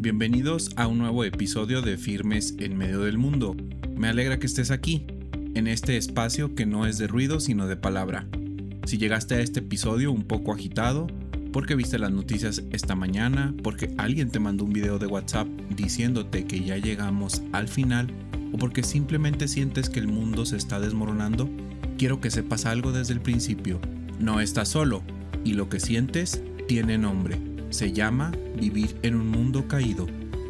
Bienvenidos a un nuevo episodio de Firmes en Medio del Mundo. Me alegra que estés aquí, en este espacio que no es de ruido sino de palabra. Si llegaste a este episodio un poco agitado, porque viste las noticias esta mañana, porque alguien te mandó un video de WhatsApp diciéndote que ya llegamos al final, o porque simplemente sientes que el mundo se está desmoronando, quiero que sepas algo desde el principio. No estás solo, y lo que sientes tiene nombre. Se llama vivir en un mundo caído.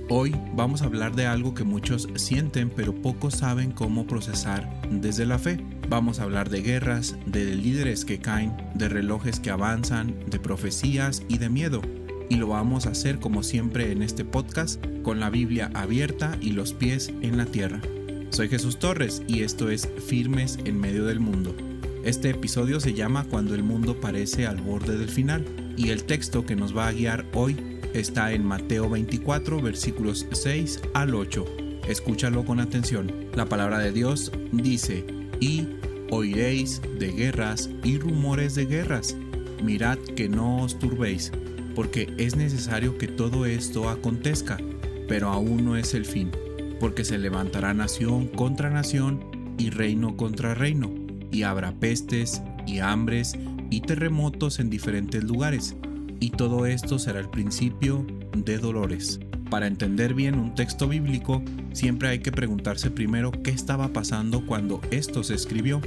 Hoy vamos a hablar de algo que muchos sienten pero pocos saben cómo procesar desde la fe. Vamos a hablar de guerras, de líderes que caen, de relojes que avanzan, de profecías y de miedo. Y lo vamos a hacer como siempre en este podcast, con la Biblia abierta y los pies en la tierra. Soy Jesús Torres y esto es Firmes en Medio del Mundo. Este episodio se llama Cuando el mundo parece al borde del final. Y el texto que nos va a guiar hoy está en Mateo 24, versículos 6 al 8. Escúchalo con atención. La palabra de Dios dice: y oiréis de guerras y rumores de guerras. Mirad que no os turbéis, porque es necesario que todo esto acontezca, pero aún no es el fin, porque se levantará nación contra nación y reino contra reino, y habrá pestes y hambres y terremotos en diferentes lugares, y todo esto será el principio de dolores. Para entender bien un texto bíblico, siempre hay que preguntarse primero qué estaba pasando cuando esto se escribió.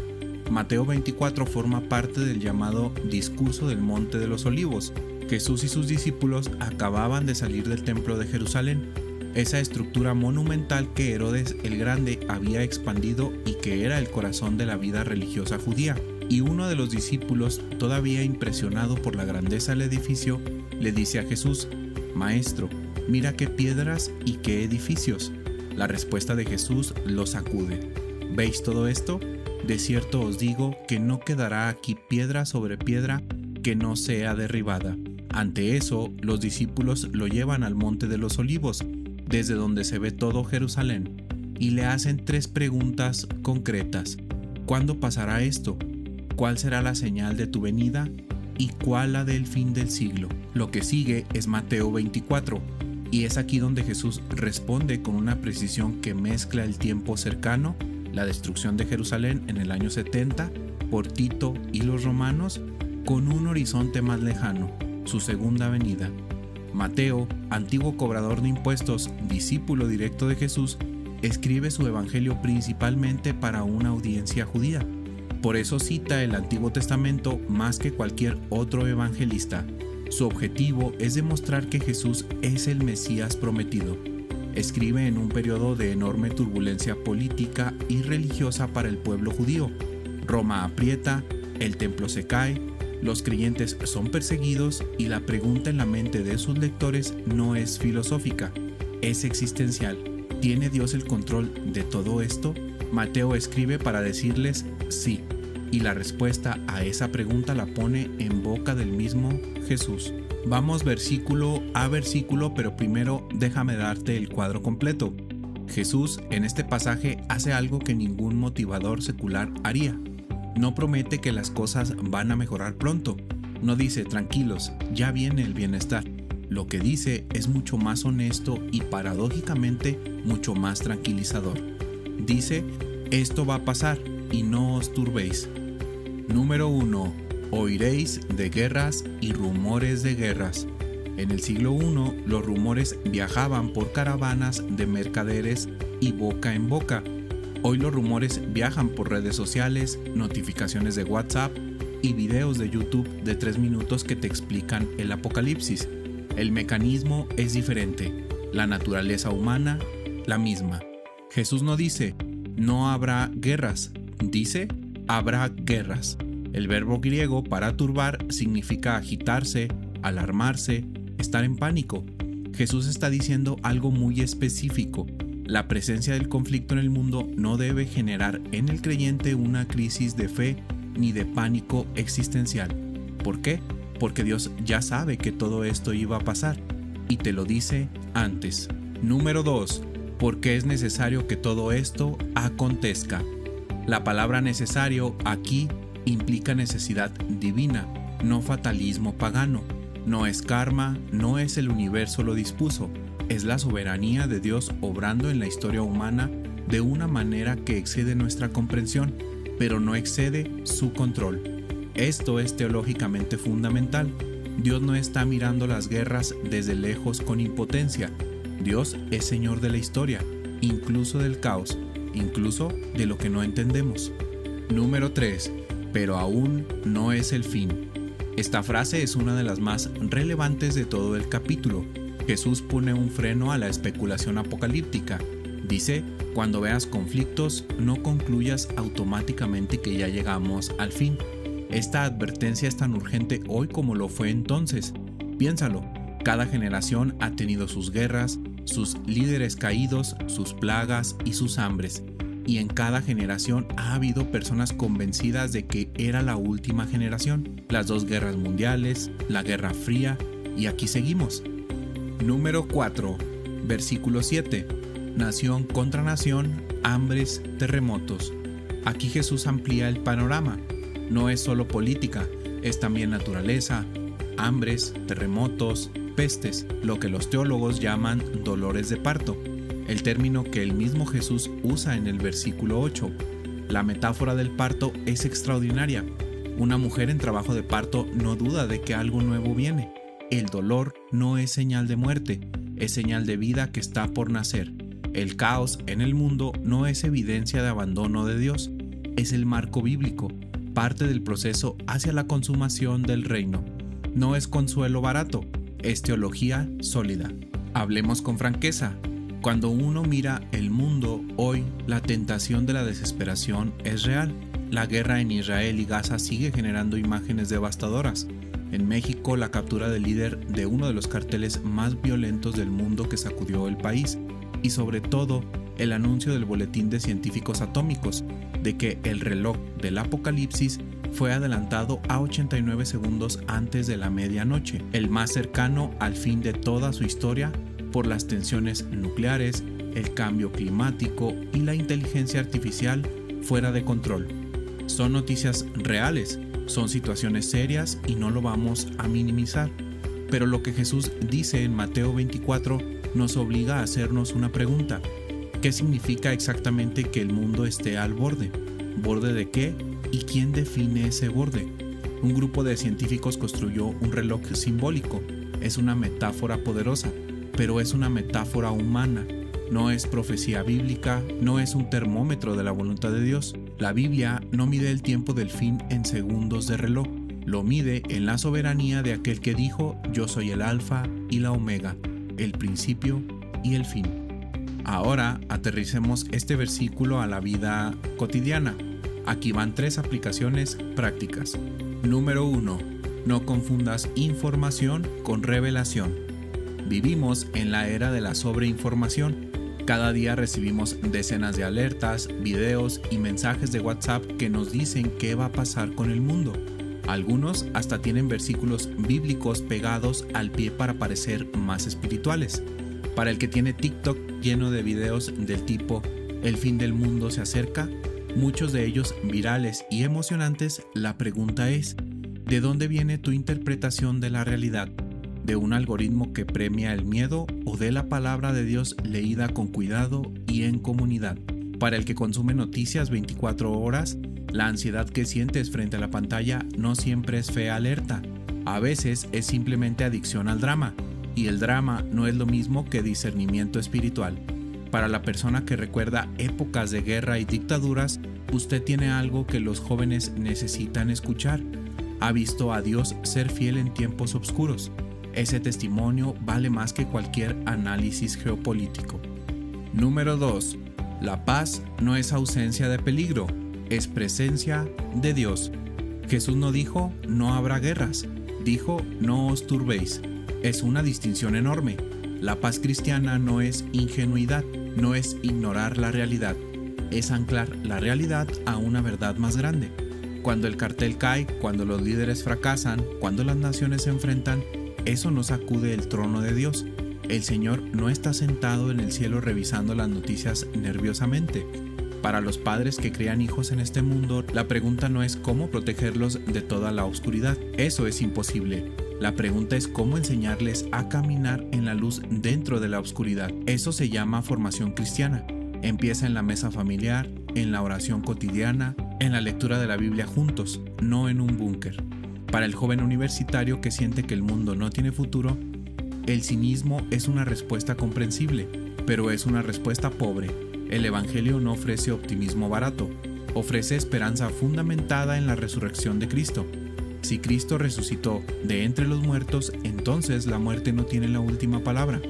Mateo 24 forma parte del llamado Discurso del Monte de los Olivos. Jesús y sus discípulos acababan de salir del templo de Jerusalén, esa estructura monumental que Herodes el Grande había expandido y que era el corazón de la vida religiosa judía. Y uno de los discípulos, todavía impresionado por la grandeza del edificio, le dice a Jesús: Maestro, mira qué piedras y qué edificios. La respuesta de Jesús lo sacude. ¿Veis todo esto? De cierto os digo que no quedará aquí piedra sobre piedra que no sea derribada. Ante eso, los discípulos lo llevan al Monte de los Olivos, desde donde se ve todo Jerusalén, y le hacen 3 preguntas concretas. ¿Cuándo pasará esto? ¿Cuál será la señal de tu venida? ¿Y cuál la del fin del siglo? Lo que sigue es Mateo 24, y es aquí donde Jesús responde con una precisión que mezcla el tiempo cercano, la destrucción de Jerusalén en el año 70 por Tito y los romanos, con un horizonte más lejano, su segunda venida. Mateo, antiguo cobrador de impuestos, discípulo directo de Jesús, escribe su evangelio principalmente para una audiencia judía. Por eso cita el Antiguo Testamento más que cualquier otro evangelista. Su objetivo es demostrar que Jesús es el Mesías prometido. Escribe en un periodo de enorme turbulencia política y religiosa para el pueblo judío. Roma aprieta, el templo se cae, los creyentes son perseguidos y la pregunta en la mente de sus lectores no es filosófica, es existencial. ¿Tiene Dios el control de todo esto? Mateo escribe para decirles sí, y la respuesta a esa pregunta la pone en boca del mismo Jesús. Vamos versículo a versículo, pero primero déjame darte el cuadro completo. Jesús en este pasaje hace algo que ningún motivador secular haría. No promete que las cosas van a mejorar pronto. No dice tranquilos, ya viene el bienestar. Lo que dice es mucho más honesto y paradójicamente mucho más tranquilizador. Dice: esto va a pasar y no os turbéis. Número 1. Oiréis de guerras y rumores de guerras. En el siglo I, los rumores viajaban por caravanas de mercaderes y boca en boca. Hoy los rumores viajan por redes sociales, notificaciones de WhatsApp y videos de YouTube de 3 minutos que te explican el apocalipsis. El mecanismo es diferente, la naturaleza humana, la misma. Jesús no dice: no habrá guerras, dice: habrá guerras. El verbo griego para turbar significa agitarse, alarmarse, estar en pánico. Jesús está diciendo algo muy específico. La presencia del conflicto en el mundo no debe generar en el creyente una crisis de fe ni de pánico existencial. ¿Por qué? Porque Dios ya sabe que todo esto iba a pasar y te lo dice antes. Número 2. Porque es necesario que todo esto acontezca. La palabra necesario aquí implica necesidad divina, no fatalismo pagano. No es karma, no es el universo lo dispuso, es la soberanía de Dios obrando en la historia humana de una manera que excede nuestra comprensión, pero no excede su control. Esto es teológicamente fundamental. Dios no está mirando las guerras desde lejos con impotencia. Dios es Señor de la historia, incluso del caos, incluso de lo que no entendemos. Número 3. Pero aún no es el fin. Esta frase es una de las más relevantes de todo el capítulo. Jesús pone un freno a la especulación apocalíptica. Dice, cuando veas conflictos, no concluyas automáticamente que ya llegamos al fin. Esta advertencia es tan urgente hoy como lo fue entonces. Piénsalo, cada generación ha tenido sus guerras, sus líderes caídos, sus plagas y sus hambres. Y en cada generación ha habido personas convencidas de que era la última generación. Las 2 guerras mundiales, la Guerra Fría, y aquí seguimos. Número 4, versículo 7. Nación contra nación, hambres, terremotos. Aquí Jesús amplía el panorama. No es solo política, es también naturaleza, hambres, terremotos, pestes, lo que los teólogos llaman dolores de parto, el término que el mismo Jesús usa en el versículo 8. La metáfora del parto es extraordinaria. Una mujer en trabajo de parto no duda de que algo nuevo viene. El dolor no es señal de muerte, es señal de vida que está por nacer. El caos en el mundo no es evidencia de abandono de Dios, es el marco bíblico, parte del proceso hacia la consumación del reino. No es consuelo barato, es teología sólida. Hablemos con franqueza. Cuando uno mira el mundo hoy, la tentación de la desesperación es real. La guerra en Israel y Gaza sigue generando imágenes devastadoras. En México, la captura del líder de uno de los carteles más violentos del mundo que sacudió el país. Y sobre todo, el anuncio del Boletín de Científicos Atómicos de que el reloj del Apocalipsis fue adelantado a 89 segundos antes de la medianoche, el más cercano al fin de toda su historia por las tensiones nucleares, el cambio climático y la inteligencia artificial fuera de control. Son noticias reales, son situaciones serias y no lo vamos a minimizar. Pero lo que Jesús dice en Mateo 24 nos obliga a hacernos una pregunta. ¿Qué significa exactamente que el mundo esté al borde? ¿Borde de qué? ¿Y quién define ese borde? Un grupo de científicos construyó un reloj simbólico. Es una metáfora poderosa, pero es una metáfora humana. No es profecía bíblica, no es un termómetro de la voluntad de Dios. La Biblia no mide el tiempo del fin en segundos de reloj. Lo mide en la soberanía de aquel que dijo: yo soy el alfa y la omega, el principio y el fin. Ahora aterricemos este versículo a la vida cotidiana. Aquí van 3 aplicaciones prácticas. Número 1. No confundas información con revelación. Vivimos en la era de la sobreinformación. Cada día recibimos decenas de alertas, videos y mensajes de WhatsApp que nos dicen qué va a pasar con el mundo. Algunos hasta tienen versículos bíblicos pegados al pie para parecer más espirituales. Para el que tiene TikTok lleno de videos del tipo "el fin del mundo se acerca", muchos de ellos virales y emocionantes, la pregunta es: ¿de dónde viene tu interpretación de la realidad? ¿De un algoritmo que premia el miedo o de la palabra de Dios leída con cuidado y en comunidad? Para el que consume noticias 24 horas, la ansiedad que sientes frente a la pantalla no siempre es fe alerta. A veces es simplemente adicción al drama, y el drama no es lo mismo que discernimiento espiritual. Para la persona que recuerda épocas de guerra y dictaduras, usted tiene algo que los jóvenes necesitan escuchar. Ha visto a Dios ser fiel en tiempos oscuros. Ese testimonio vale más que cualquier análisis geopolítico. Número 2. La paz no es ausencia de peligro, es presencia de Dios. Jesús no dijo no habrá guerras, dijo no os turbéis. Es una distinción enorme. La paz cristiana no es ingenuidad, no es ignorar la realidad, es anclar la realidad a una verdad más grande. Cuando el cartel cae, cuando los líderes fracasan, cuando las naciones se enfrentan, eso no sacude el trono de Dios. El Señor no está sentado en el cielo revisando las noticias nerviosamente. Para los padres que crían hijos en este mundo, la pregunta no es cómo protegerlos de toda la oscuridad. Eso es imposible. La pregunta es cómo enseñarles a caminar en la luz dentro de la oscuridad. Eso se llama formación cristiana. Empieza en la mesa familiar, en la oración cotidiana, en la lectura de la Biblia juntos, no en un búnker. Para el joven universitario que siente que el mundo no tiene futuro, el cinismo es una respuesta comprensible, pero es una respuesta pobre. El Evangelio no ofrece optimismo barato, ofrece esperanza fundamentada en la resurrección de Cristo. Si Cristo resucitó de entre los muertos, entonces la muerte no tiene la última palabra,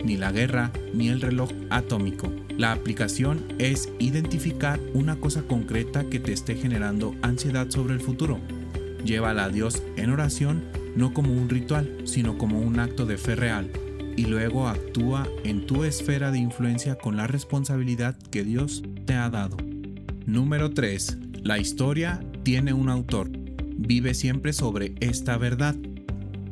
ni la guerra, ni el reloj atómico. La aplicación es identificar una cosa concreta que te esté generando ansiedad sobre el futuro. Llévala a Dios en oración, no como un ritual, sino como un acto de fe real, y luego actúa en tu esfera de influencia con la responsabilidad que Dios te ha dado. Número 3. La historia tiene un autor. Vive siempre sobre esta verdad.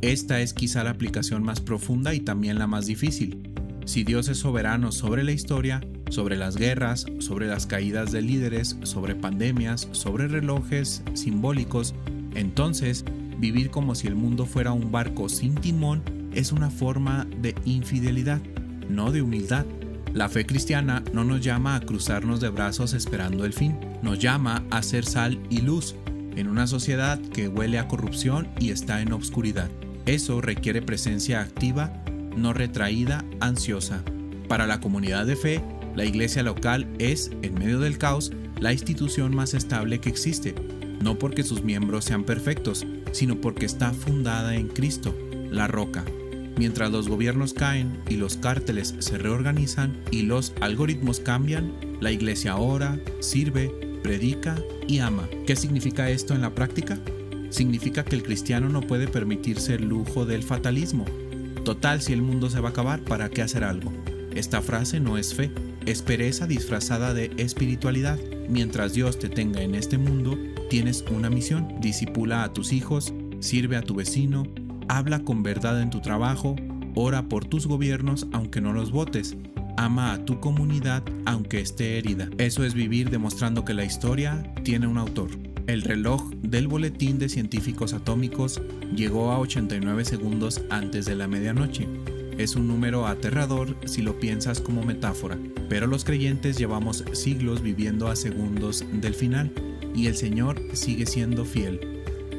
Esta es quizá la aplicación más profunda y también la más difícil. Si Dios es soberano sobre la historia, sobre las guerras, sobre las caídas de líderes, sobre pandemias, sobre relojes simbólicos, entonces vivir como si el mundo fuera un barco sin timón es una forma de infidelidad, no de humildad. La fe cristiana no nos llama a cruzarnos de brazos esperando el fin, nos llama a ser sal y luz en una sociedad que huele a corrupción y está en obscuridad. Eso requiere presencia activa, no retraída, ansiosa. Para la comunidad de fe, la iglesia local es, en medio del caos, la institución más estable que existe, no porque sus miembros sean perfectos, sino porque está fundada en Cristo, la roca. Mientras los gobiernos caen y los cárteles se reorganizan y los algoritmos cambian, la iglesia ora, sirve, predica y ama. ¿Qué significa esto en la práctica? Significa que el cristiano no puede permitirse el lujo del fatalismo. Total, si el mundo se va a acabar, ¿para qué hacer algo? Esta frase no es fe, es pereza disfrazada de espiritualidad. Mientras Dios te tenga en este mundo, tienes una misión. Discipula a tus hijos, sirve a tu vecino, habla con verdad en tu trabajo, ora por tus gobiernos aunque no los votes. Ama a tu comunidad aunque esté herida. Eso es vivir demostrando que la historia tiene un autor. El reloj del Boletín de Científicos Atómicos llegó a 89 segundos antes de la medianoche. Es un número aterrador si lo piensas como metáfora, pero los creyentes llevamos siglos viviendo a segundos del final y el Señor sigue siendo fiel.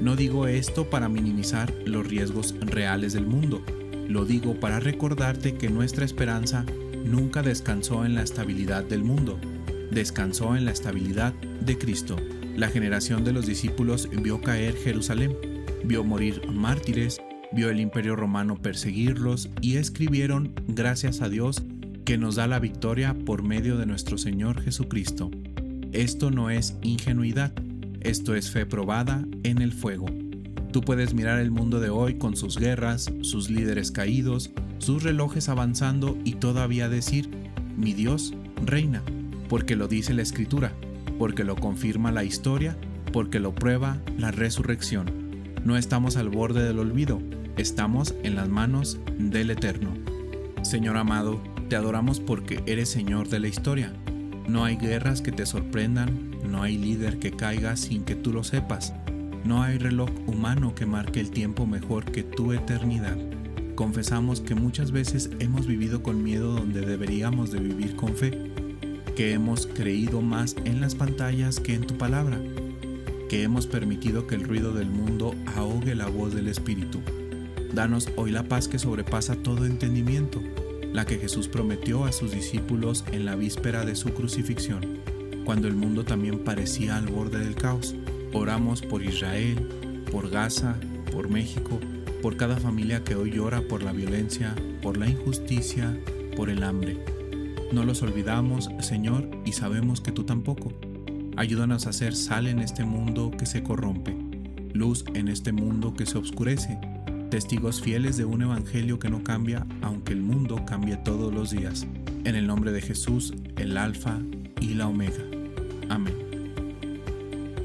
No digo esto para minimizar los riesgos reales del mundo, lo digo para recordarte que nuestra esperanza nunca descansó en la estabilidad del mundo, descansó en la estabilidad de Cristo. La generación de los discípulos vio caer Jerusalén, vio morir mártires, vio el Imperio Romano perseguirlos y escribieron, gracias a Dios, que nos da la victoria por medio de nuestro Señor Jesucristo. Esto no es ingenuidad, esto es fe probada en el fuego. Tú puedes mirar el mundo de hoy con sus guerras, sus líderes caídos, sus relojes avanzando y todavía decir, mi Dios reina, porque lo dice la Escritura, porque lo confirma la historia, porque lo prueba la resurrección. No estamos al borde del olvido, estamos en las manos del Eterno. Señor amado, te adoramos porque eres Señor de la historia. No hay guerras que te sorprendan, no hay líder que caiga sin que tú lo sepas. No hay reloj humano que marque el tiempo mejor que tu eternidad. Confesamos que muchas veces hemos vivido con miedo donde deberíamos de vivir con fe, que hemos creído más en las pantallas que en tu palabra, que hemos permitido que el ruido del mundo ahogue la voz del Espíritu. Danos hoy la paz que sobrepasa todo entendimiento, la que Jesús prometió a sus discípulos en la víspera de su crucifixión, cuando el mundo también parecía al borde del caos. Oramos por Israel, por Gaza, por México, por cada familia que hoy llora por la violencia, por la injusticia, por el hambre. No los olvidamos, Señor, y sabemos que tú tampoco. Ayúdanos a ser sal en este mundo que se corrompe, luz en este mundo que se oscurece, testigos fieles de un evangelio que no cambia, aunque el mundo cambie todos los días. En el nombre de Jesús, el Alfa y la Omega. Amén.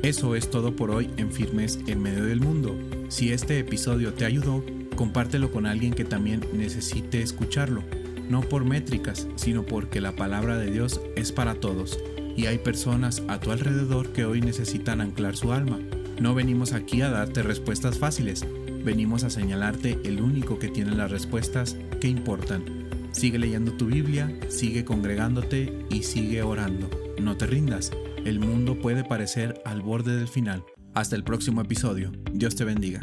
Eso es todo por hoy en Firmes en Medio del Mundo. Si este episodio te ayudó, compártelo con alguien que también necesite escucharlo. No por métricas, sino porque la palabra de Dios es para todos. Y hay personas a tu alrededor que hoy necesitan anclar su alma. No venimos aquí a darte respuestas fáciles. Venimos a señalarte el único que tiene las respuestas que importan. Sigue leyendo tu Biblia, sigue congregándote y sigue orando. No te rindas, el mundo puede parecer al borde del final. Hasta el próximo episodio. Dios te bendiga.